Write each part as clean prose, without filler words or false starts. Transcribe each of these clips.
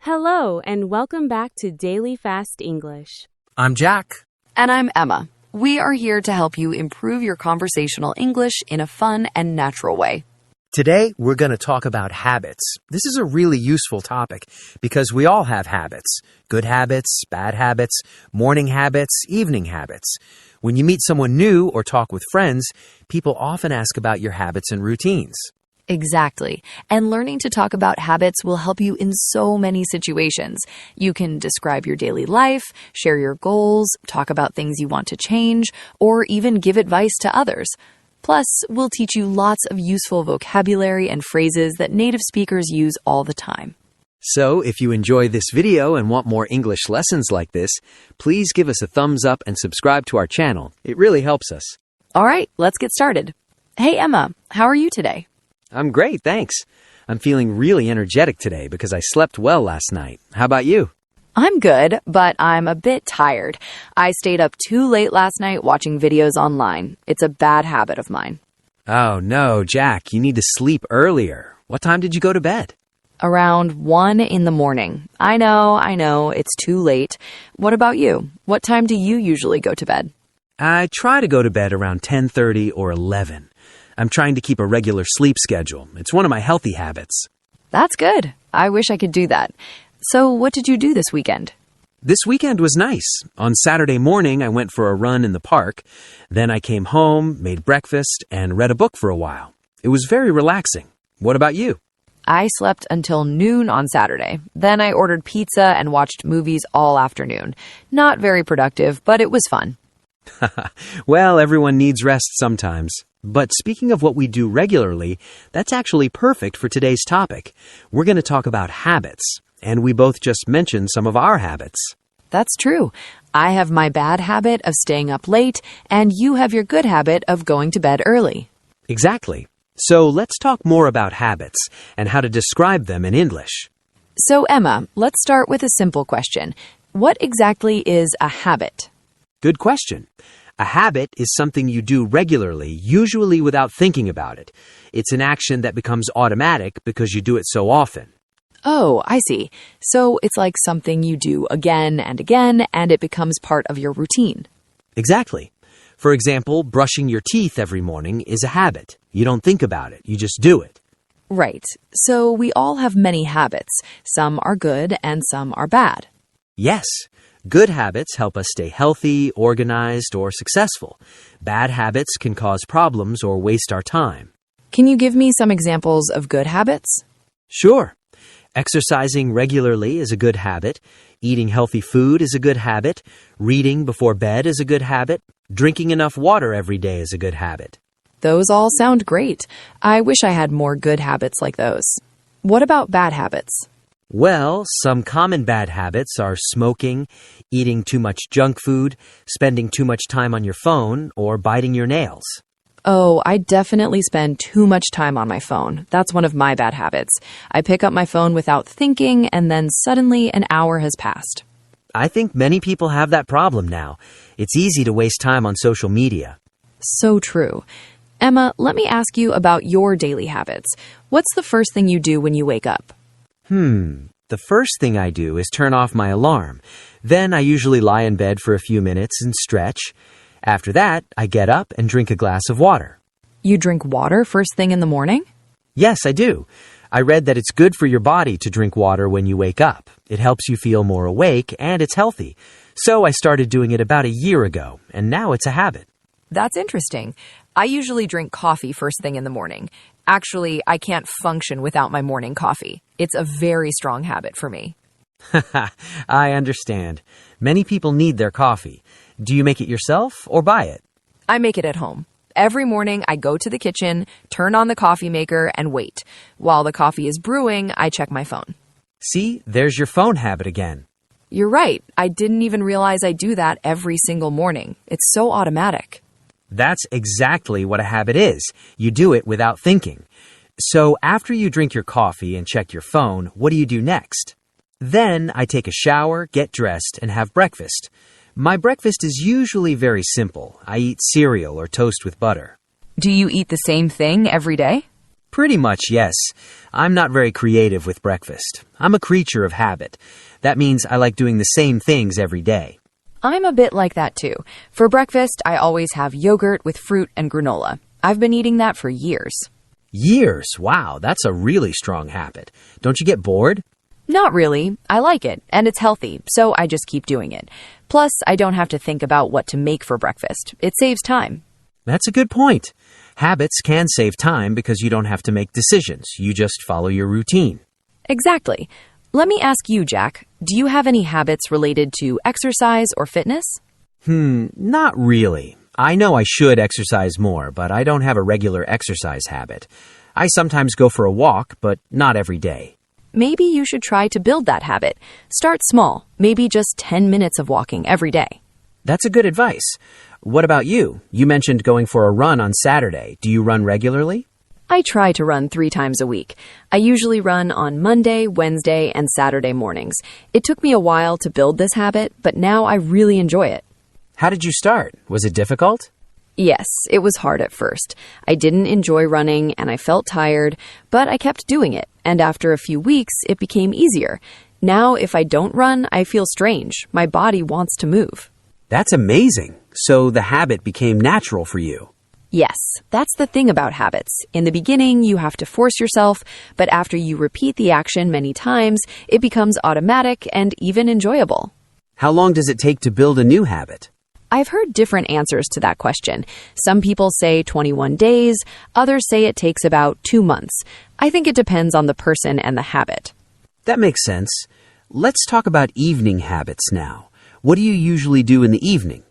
Hello, and welcome back to Daily Fast English. I'm Jack. And I'm Emma. We are here to help you improve your conversational English in a fun and natural way. Today, we're going to talk about habits. This is a really useful topic because we all have habits. Good habits, bad habits, morning habits, evening habits. When you meet someone new or talk with friends, people often ask about your habits and routines. Exactly. And learning to talk about habits will help you in so many situations. You can describe your daily life, share your goals, talk about things you want to change, or even give advice to others. Plus, we'll teach you lots of useful vocabulary and phrases that native speakers use all the time. So, if you enjoy this video and want more English lessons like this, please give us a thumbs up and subscribe to our channel. It really helps us. All right, let's get started. Hey, Emma, how are you today? I'm great, thanks. I'm feeling really energetic today because I slept well last night. How about you? I'm good, but I'm a bit tired. I stayed up too late last night watching videos online. It's a bad habit of mine. Oh no, Jack, you need to sleep earlier. What time did you go to bed? Around 1 in the morning. I know, it's too late. What about you? What time do you usually go to bed? I try to go to bed around 10:30 or 11. I'm trying to keep a regular sleep schedule. It's one of my healthy habits. That's good. I wish I could do that. So what did you do this weekend? This weekend was nice. On Saturday morning, I went for a run in the park. Then I came home, made breakfast, and read a book for a while. It was very relaxing. What about you? I slept until noon on Saturday. Then I ordered pizza and watched movies all afternoon. Not very productive, but it was fun. Well, everyone needs rest sometimes. But speaking of what we do regularly, that's actually perfect for today's topic. We're going to talk about habits, and we both just mentioned some of our habits. That's true. I have my bad habit of staying up late, and you have your good habit of going to bed early. Exactly. So let's talk more about habits and how to describe them in English. So, Emma, let's start with a simple question. What exactly is a habit? Good question. A habit is something you do regularly, usually without thinking about it. It's an action that becomes automatic because you do it so often. Oh, I see. So it's like something you do again and again, and it becomes part of your routine. Exactly. For example, brushing your teeth every morning is a habit. You don't think about it, you just do it. Right. So we all have many habits. Some are good and some are bad. Yes. Good habits help us stay healthy, organized, or successful. Bad habits can cause problems or waste our time. Can you give me some examples of good habits? Sure. Exercising regularly is a good habit. Eating healthy food is a good habit. Reading before bed is a good habit. Drinking enough water every day is a good habit. Those all sound great. I wish I had more good habits like those. What about bad habits? Well, some common bad habits are smoking, eating too much junk food, spending too much time on your phone, or biting your nails. Oh, I definitely spend too much time on my phone. That's one of my bad habits. I pick up my phone without thinking, and then suddenly an hour has passed. I think many people have that problem now. It's easy to waste time on social media. So true. Emma, let me ask you about your daily habits. What's the first thing you do when you wake up? The first thing I do is turn off my alarm. Then I usually lie in bed for a few minutes and stretch. After that, I get up and drink a glass of water. You drink water first thing in the morning? Yes, I do. I read that it's good for your body to drink water when you wake up. It helps you feel more awake and it's healthy. So I started doing it about a year ago, and now it's a habit. That's interesting. I usually drink coffee first thing in the morning. Actually, I can't function without my morning coffee. It's a very strong habit for me. I understand. Many people need their coffee. Do you make it yourself or buy it? I make it at home. Every morning, I go to the kitchen, turn on the coffee maker, and wait. While the coffee is brewing, I check my phone. See, there's your phone habit again. You're right. I didn't even realize I do that every single morning. It's so automatic. That's exactly what a habit is. You do it without thinking. So after you drink your coffee and check your phone, what do you do next? Then I take a shower, get dressed, and have breakfast. My breakfast is usually very simple. I eat cereal or toast with butter. Do you eat the same thing every day? Pretty much, yes. I'm not very creative with breakfast. I'm a creature of habit. That means I like doing the same things every day. I'm a bit like that too. For breakfast, I always have yogurt with fruit and granola. I've been eating that for years. Years? Wow, that's a really strong habit. Don't you get bored? Not really. I like it, and it's healthy, so I just keep doing it. Plus, I don't have to think about what to make for breakfast. It saves time. That's a good point. Habits can save time because you don't have to make decisions. You just follow your routine. Exactly. Let me ask you, Jack, do you have any habits related to exercise or fitness? Not really. I know I should exercise more, but I don't have a regular exercise habit. I sometimes go for a walk, but not every day. Maybe you should try to build that habit. Start small, maybe just 10 minutes of walking every day. That's a good advice. What about you? You mentioned going for a run on Saturday. Do you run regularly? I try to run 3 times a week. I usually run on Monday, Wednesday, and Saturday mornings. It took me a while to build this habit, but now I really enjoy it. How did you start? Was it difficult? Yes, it was hard at first. I didn't enjoy running and I felt tired, but I kept doing it, and after a few weeks, it became easier. Now, if I don't run, I feel strange. My body wants to move. That's amazing. So the habit became natural for you. Yes, that's the thing about habits. In the beginning, you have to force yourself, but after you repeat the action many times, it becomes automatic and even enjoyable. How long does it take to build a new habit? I've heard different answers to that question. Some people say 21 days, others say it takes about 2 months. I think it depends on the person and the habit. That makes sense. Let's talk about evening habits now. What do you usually do in the evening?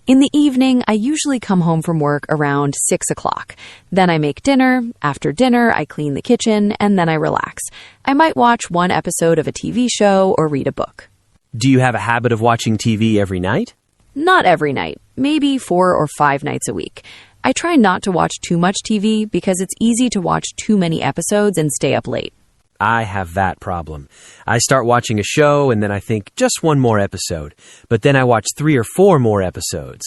In the evening, I usually come home from work around 6 o'clock. Then I make dinner. After dinner, I clean the kitchen, and then I relax. I might watch one episode of a TV show or read a book. Do you have a habit of watching TV every night? Not every night, maybe 4 or 5 nights a week. I try not to watch too much TV because it's easy to watch too many episodes and stay up late. I have that problem. I start watching a show and then I think just one more episode, but then I watch 3 or 4 more episodes.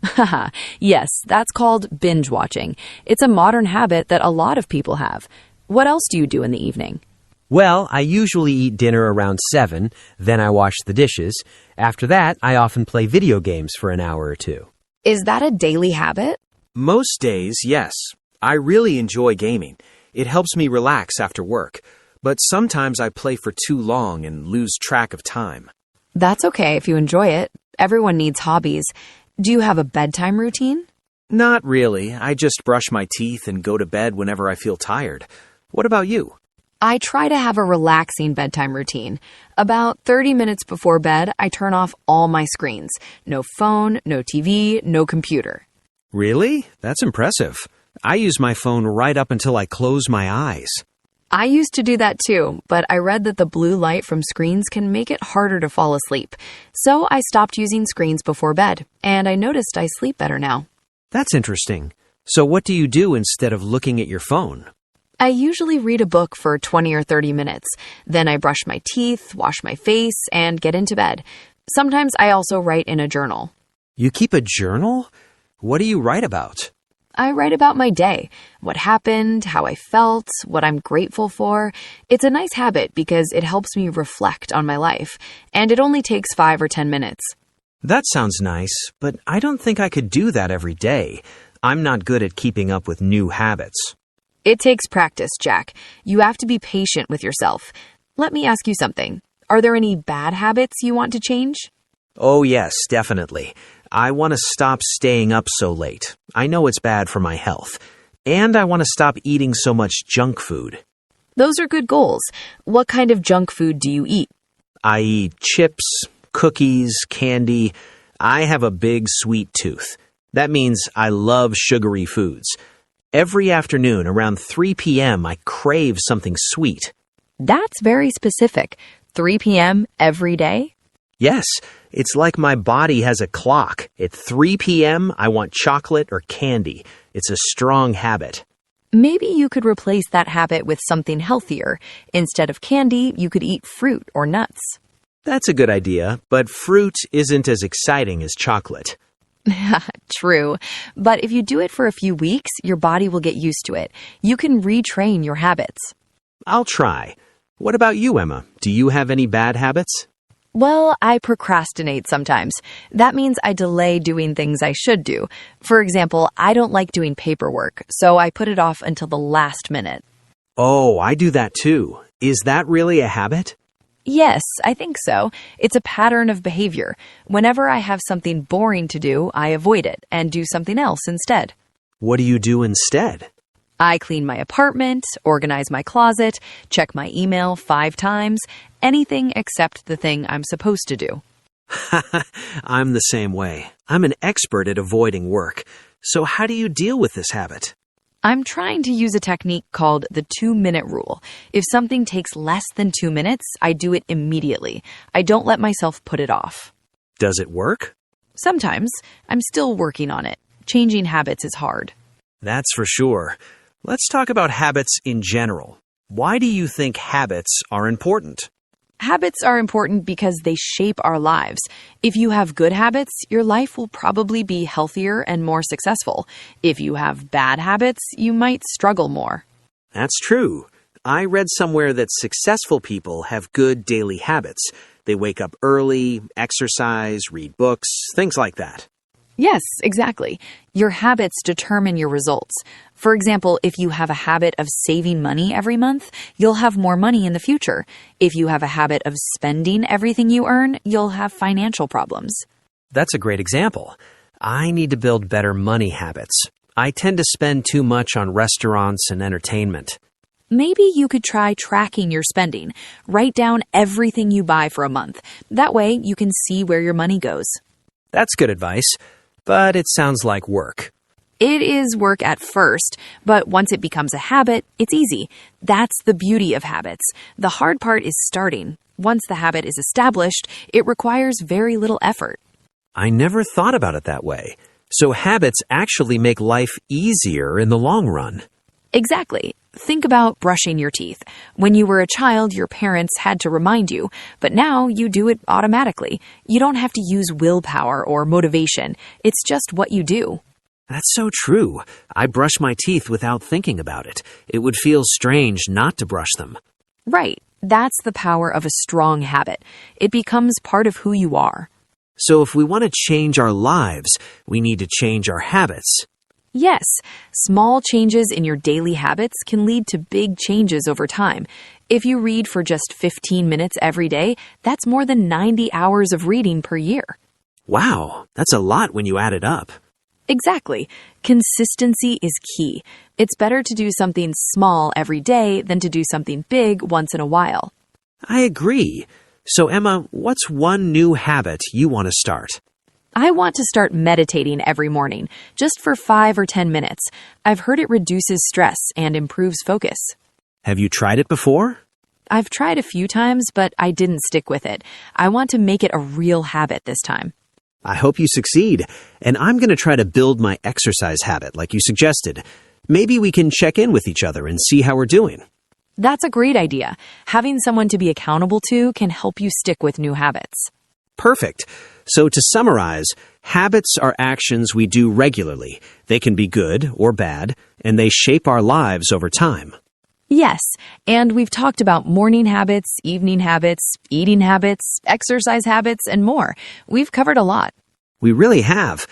Haha, yes, that's called binge watching. It's a modern habit that a lot of people have. What else do you do in the evening? Well, I usually eat dinner around 7, then I wash the dishes. After that, I often play video games for an hour or 2. Is that a daily habit? Most days, yes. I really enjoy gaming. It helps me relax after work. But sometimes I play for too long and lose track of time. That's okay if you enjoy it. Everyone needs hobbies. Do you have a bedtime routine? Not really. I just brush my teeth and go to bed whenever I feel tired. What about you? I try to have a relaxing bedtime routine. About 30 minutes before bed, I turn off all my screens. No phone, no TV, no computer. Really? That's impressive. I use my phone right up until I close my eyes. I used to do that too, but I read that the blue light from screens can make it harder to fall asleep. So I stopped using screens before bed, and I noticed I sleep better now. That's interesting. So what do you do instead of looking at your phone? I usually read a book for 20 or 30 minutes. Then I brush my teeth, wash my face, and get into bed. Sometimes I also write in a journal. You keep a journal? What do you write about? I write about my day, what happened, how I felt, what I'm grateful for. It's a nice habit because it helps me reflect on my life, and it only takes 5 or 10 minutes. That sounds nice, but I don't think I could do that every day. I'm not good at keeping up with new habits. It takes practice, Jack. You have to be patient with yourself. Let me ask you something. Are there any bad habits you want to change? Oh yes, definitely. I want to stop staying up so late. I know it's bad for my health. And I want to stop eating so much junk food. Those are good goals. What kind of junk food do you eat? I eat chips, cookies, candy. I have a big sweet tooth. That means I love sugary foods. Every afternoon around 3 p.m., I crave something sweet. That's very specific. 3 p.m. every day? Yes, it's like my body has a clock. At 3 p.m., I want chocolate or candy. It's a strong habit. Maybe you could replace that habit with something healthier. Instead of candy, you could eat fruit or nuts. That's a good idea, but fruit isn't as exciting as chocolate. True. But if you do it for a few weeks, your body will get used to it. You can retrain your habits. I'll try. What about you, Emma? Do you have any bad habits? Well, I procrastinate sometimes. That means I delay doing things I should do. For example, I don't like doing paperwork, so I put it off until the last minute. Oh, I do that too. Is that really a habit? Yes, I think so. It's a pattern of behavior. Whenever I have something boring to do, I avoid it and do something else instead. What do you do instead? I clean my apartment, organize my closet, check my email 5 times, anything except the thing I'm supposed to do. I'm the same way. I'm an expert at avoiding work. So how do you deal with this habit? I'm trying to use a technique called the 2-minute rule. If something takes less than 2 minutes, I do it immediately. I don't let myself put it off. Does it work? Sometimes. I'm still working on it. Changing habits is hard. That's for sure. Let's talk about habits in general. Why do you think habits are important? Habits are important because they shape our lives. If you have good habits, your life will probably be healthier and more successful. If you have bad habits, you might struggle more. That's true. I read somewhere that successful people have good daily habits. They wake up early, exercise, read books, things like that. Yes, exactly. Your habits determine your results. For example, if you have a habit of saving money every month, you'll have more money in the future. If you have a habit of spending everything you earn, you'll have financial problems. That's a great example. I need to build better money habits. I tend to spend too much on restaurants and entertainment. Maybe you could try tracking your spending. Write down everything you buy for a month. That way, you can see where your money goes. That's good advice, but it sounds like work. It is work at first, but once it becomes a habit, it's easy. That's the beauty of habits. The hard part is starting. Once the habit is established, it requires very little effort. I never thought about it that way. So habits actually make life easier in the long run. Exactly. Think about brushing your teeth. When you were a child, your parents had to remind you, but now you do it automatically. You don't have to use willpower or motivation. It's just what you do. That's so true. I brush my teeth without thinking about it. It would feel strange not to brush them. Right. That's the power of a strong habit. It becomes part of who you are. So if we want to change our lives, we need to change our habits. Yes, small changes in your daily habits can lead to big changes over time. If you read for just 15 minutes every day, that's more than 90 hours of reading per year. Wow, that's a lot when you add it up. Exactly. Consistency is key. It's better to do something small every day than to do something big once in a while. I agree. So Emma, what's one new habit you want to start? I want to start meditating every morning, just for 5 or 10 minutes. I've heard it reduces stress and improves focus. Have you tried it before? I've tried a few times, but I didn't stick with it. I want to make it a real habit this time. I hope you succeed. And I'm going to try to build my exercise habit like you suggested. Maybe we can check in with each other and see how we're doing. That's a great idea. Having someone to be accountable to can help you stick with new habits. Perfect. So to summarize, habits are actions we do regularly. They can be good or bad, and they shape our lives over time. Yes, and we've talked about morning habits, evening habits, eating habits, exercise habits, and more. We've covered a lot. We really have.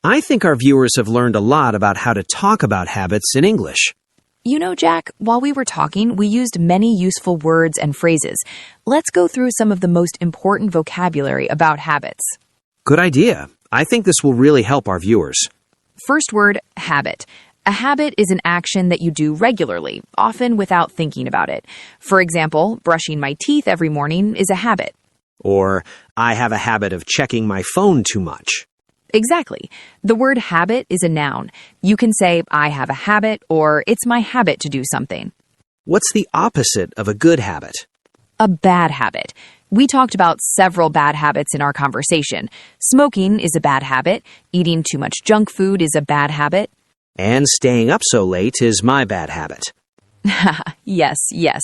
I think our viewers have learned a lot about how to talk about habits in English. You know, Jack, while we were talking, we used many useful words and phrases. Let's go through some of the most important vocabulary about habits. Good idea. I think this will really help our viewers. First word, habit. A habit is an action that you do regularly, often without thinking about it. For example, brushing my teeth every morning is a habit. Or, I have a habit of checking my phone too much. Exactly. The word habit is a noun. You can say, I have a habit, or it's my habit to do something. What's the opposite of a good habit? A bad habit. We talked about several bad habits in our conversation. Smoking is a bad habit. Eating too much junk food is a bad habit. And staying up so late is my bad habit. Yes, yes.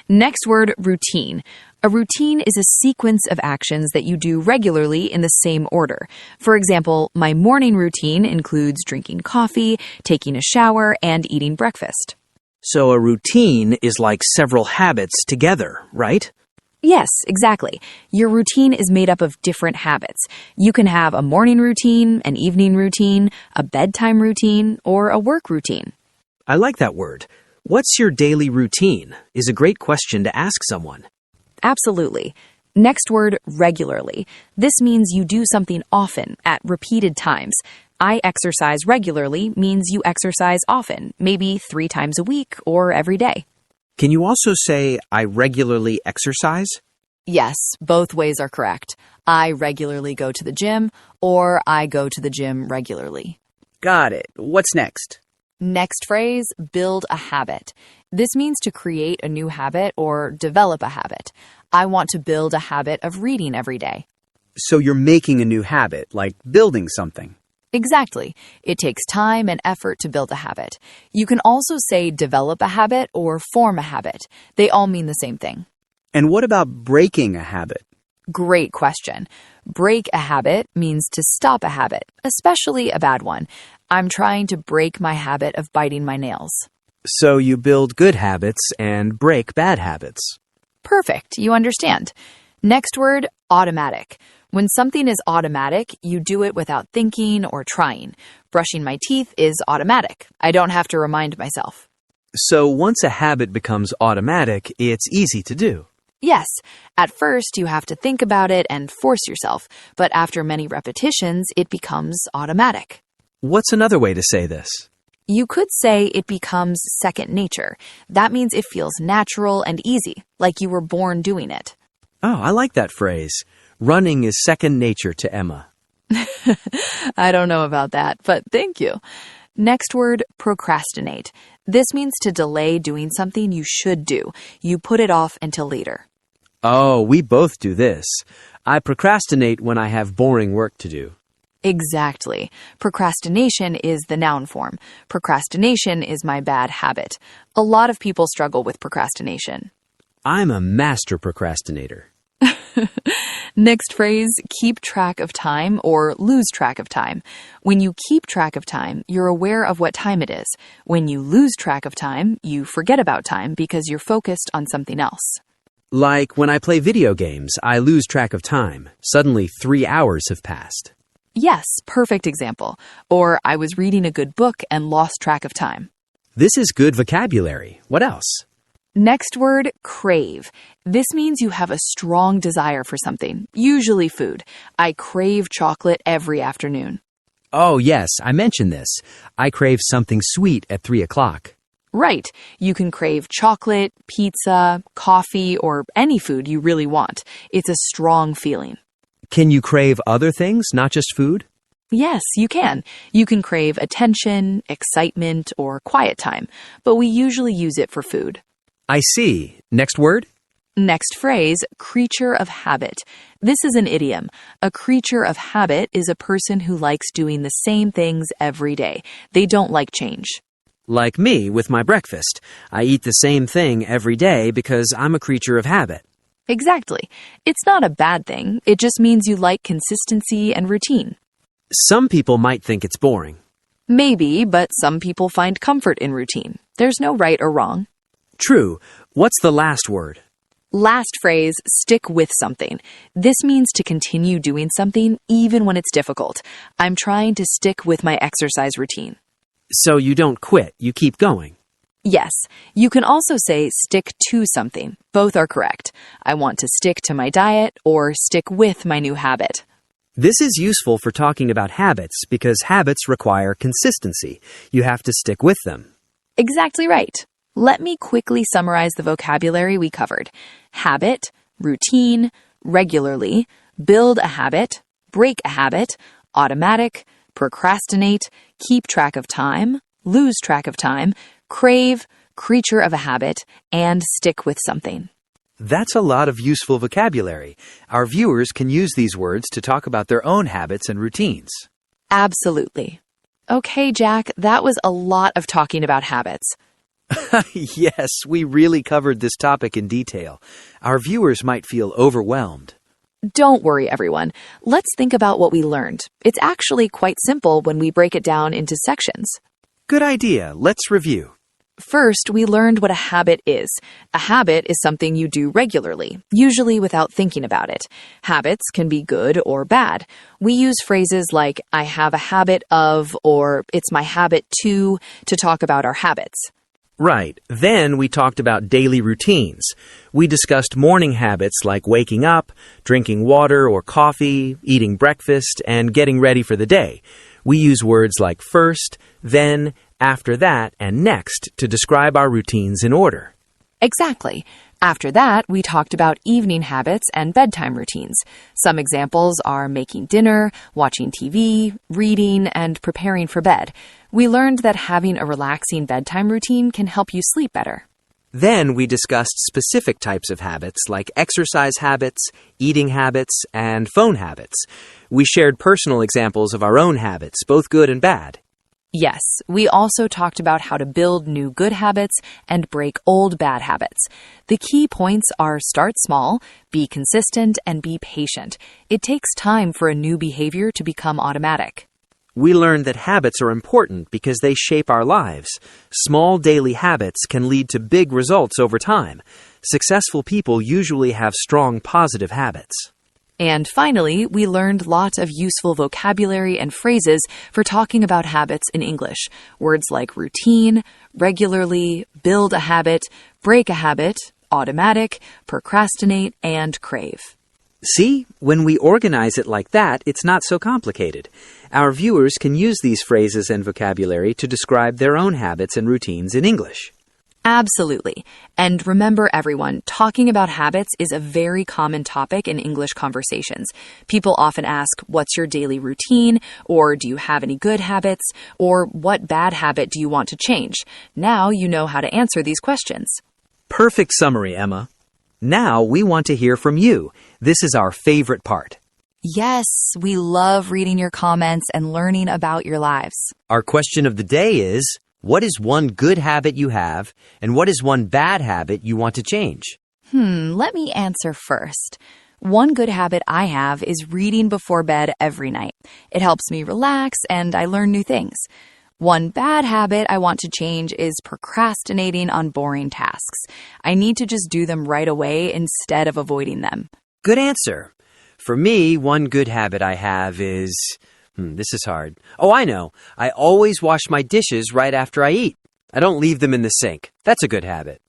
Next word, routine. A routine is a sequence of actions that you do regularly in the same order. For example, my morning routine includes drinking coffee, taking a shower, and eating breakfast. So a routine is like several habits together, right? Yes, exactly. Your routine is made up of different habits. You can have a morning routine, an evening routine, a bedtime routine, or a work routine. I like that word. What's your daily routine is a great question to ask someone. Absolutely. Next word, regularly. This means you do something often, at repeated times. I exercise regularly means you exercise often, maybe 3 times a week or every day. Can you also say, I regularly exercise? Yes, both ways are correct. I regularly go to the gym, or I go to the gym regularly. Got it. What's next? Next phrase, build a habit. This means to create a new habit or develop a habit. I want to build a habit of reading every day. So you're making a new habit, like building something. Exactly. It takes time and effort to build a habit. You can also say develop a habit or form a habit. They all mean the same thing. And what about breaking a habit? Great question. Break a habit means to stop a habit, especially a bad one. I'm trying to break my habit of biting my nails. So you build good habits and break bad habits. Perfect. You understand. Next word, automatic. When something is automatic, you do it without thinking or trying. Brushing my teeth is automatic. I don't have to remind myself. So once a habit becomes automatic, it's easy to do. Yes, at first you have to think about it and force yourself, but after many repetitions, it becomes automatic. What's another way to say this? You could say it becomes second nature. That means it feels natural and easy, like you were born doing it. Oh, I like that phrase. Running is second nature to Emma. I don't know about that, but thank you. Next word, procrastinate. This means to delay doing something you should do. You put it off until later. Oh, we both do this. I procrastinate when I have boring work to do. Exactly. Procrastination is the noun form. Procrastination is my bad habit. A lot of people struggle with procrastination. I'm a master procrastinator. Next phrase, keep track of time or lose track of time. When you keep track of time, you're aware of what time it is. When you lose track of time, you forget about time because you're focused on something else. Like when I play video games, I lose track of time. Suddenly 3 hours have passed. Yes, perfect example. Or I was reading a good book and lost track of time. This is good vocabulary. What else? Next word, crave. This means you have a strong desire for something, usually food. I crave chocolate every afternoon. Oh, yes, I mentioned this. I crave something sweet at 3 o'clock. Right. You can crave chocolate, pizza, coffee, or any food you really want. It's a strong feeling. Can you crave other things, not just food? Yes, you can. You can crave attention, excitement, or quiet time, but we usually use it for food. I see. Next word? Next phrase, creature of habit. This is an idiom. A creature of habit is a person who likes doing the same things every day. They don't like change. Like me with my breakfast. I eat the same thing every day because I'm a creature of habit. Exactly. It's not a bad thing. It just means you like consistency and routine. Some people might think it's boring. Maybe, but some people find comfort in routine. There's no right or wrong. True. What's the last word? Last phrase, stick with something. This means to continue doing something even when it's difficult. I'm trying to stick with my exercise routine. So you don't quit, you keep going. Yes, you can also say stick to something. Both are correct. I want to stick to my diet or stick with my new habit. This is useful for talking about habits because habits require consistency. You have to stick with them. Exactly right. Let me quickly summarize the vocabulary we covered. Habit, routine, regularly, build a habit, break a habit, automatic, procrastinate, keep track of time, lose track of time, crave, creature of a habit, and stick with something. That's a lot of useful vocabulary. Our viewers can use these words to talk about their own habits and routines. Absolutely. Okay, Jack, that was a lot of talking about habits. Yes, we really covered this topic in detail. Our viewers might feel overwhelmed. Don't worry, everyone. Let's think about what we learned. It's actually quite simple when we break it down into sections. Good idea. Let's review. First, we learned what a habit is. A habit is something you do regularly, usually without thinking about it. Habits can be good or bad. We use phrases like, I have a habit of, or it's my habit to talk about our habits. Right. Then we talked about daily routines. We discussed morning habits like waking up, drinking water or coffee, eating breakfast, and getting ready for the day. We use words like first, then, after that, and next to describe our routines in order. Exactly. After that, we talked about evening habits and bedtime routines. Some examples are making dinner, watching TV, reading, and preparing for bed. We learned that having a relaxing bedtime routine can help you sleep better. Then we discussed specific types of habits like exercise habits, eating habits, and phone habits. We shared personal examples of our own habits, both good and bad. Yes, we also talked about how to build new good habits and break old bad habits. The key points are start small, be consistent, and be patient. It takes time for a new behavior to become automatic. We learned that habits are important because they shape our lives. Small daily habits can lead to big results over time. Successful people usually have strong positive habits. And finally, we learned lots of useful vocabulary and phrases for talking about habits in English. Words like routine, regularly, build a habit, break a habit, automatic, procrastinate, and crave. See, when we organize it like that, it's not so complicated. Our viewers can use these phrases and vocabulary to describe their own habits and routines in English. Absolutely. And remember, everyone, talking about habits is a very common topic in English conversations. People often ask, what's your daily routine? Or do you have any good habits? Or what bad habit do you want to change? Now you know how to answer these questions. Perfect summary, Emma. Now we want to hear from you. This is our favorite part. Yes, we love reading your comments and learning about your lives. Our question of the day is, what is one good habit you have, and what is one bad habit you want to change? Let me answer first. One good habit I have is reading before bed every night. It helps me relax and I learn new things. One bad habit I want to change is procrastinating on boring tasks. I need to just do them right away instead of avoiding them. Good answer. For me, one good habit I have is... this is hard. Oh, I know. I always wash my dishes right after I eat. I don't leave them in the sink. That's a good habit.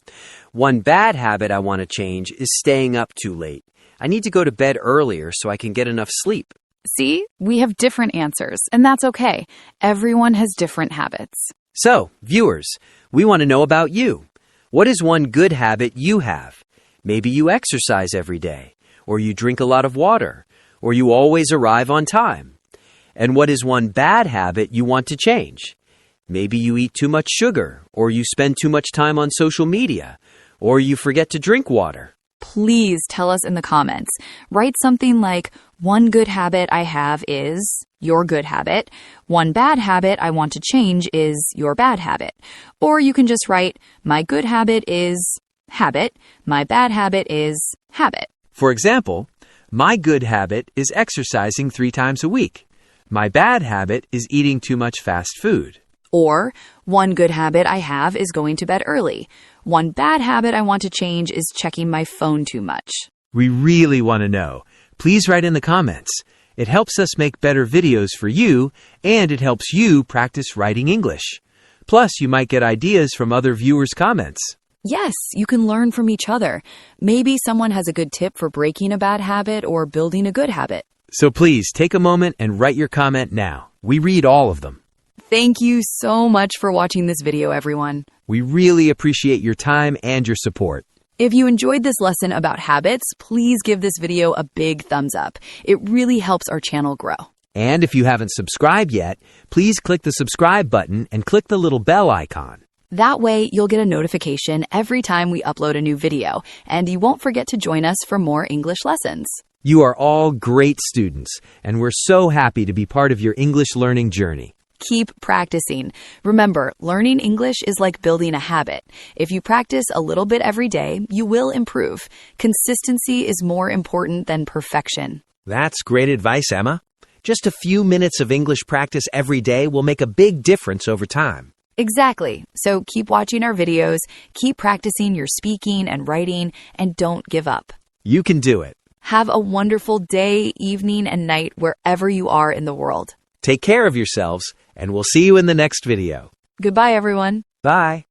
One bad habit I want to change is staying up too late. I need to go to bed earlier so I can get enough sleep. See, we have different answers, and that's okay. Everyone has different habits. So, viewers, we want to know about you. What is one good habit you have? Maybe you exercise every day, or you drink a lot of water, or you always arrive on time. And what is one bad habit you want to change? Maybe you eat too much sugar, or you spend too much time on social media, or you forget to drink water. Please tell us in the comments. Write something like, one good habit I have is your good habit. One bad habit I want to change is your bad habit. Or you can just write, my good habit is habit. My bad habit is habit. For example, my good habit is exercising 3 times a week. My bad habit is eating too much fast food. Or, one good habit I have is going to bed early. One bad habit I want to change is checking my phone too much. We really want to know. Please write in the comments. It helps us make better videos for you, and it helps you practice writing English. Plus, you might get ideas from other viewers' comments. Yes, you can learn from each other. Maybe someone has a good tip for breaking a bad habit or building a good habit. So please take a moment and write your comment now. We read all of them. Thank you so much for watching this video, everyone. We really appreciate your time and your support. If you enjoyed this lesson about habits, please give this video a big thumbs up. It really helps our channel grow. And if you haven't subscribed yet, please click the subscribe button and click the little bell icon. That way, you'll get a notification every time we upload a new video, and you won't forget to join us for more English lessons. You are all great students, and we're so happy to be part of your English learning journey. Keep practicing. Remember, learning English is like building a habit. If you practice a little bit every day, you will improve. Consistency is more important than perfection. That's great advice, Emma. Just a few minutes of English practice every day will make a big difference over time. Exactly. So keep watching our videos, keep practicing your speaking and writing, and don't give up. You can do it. Have a wonderful day, evening, and night wherever you are in the world. Take care of yourselves, and we'll see you in the next video. Goodbye, everyone. Bye.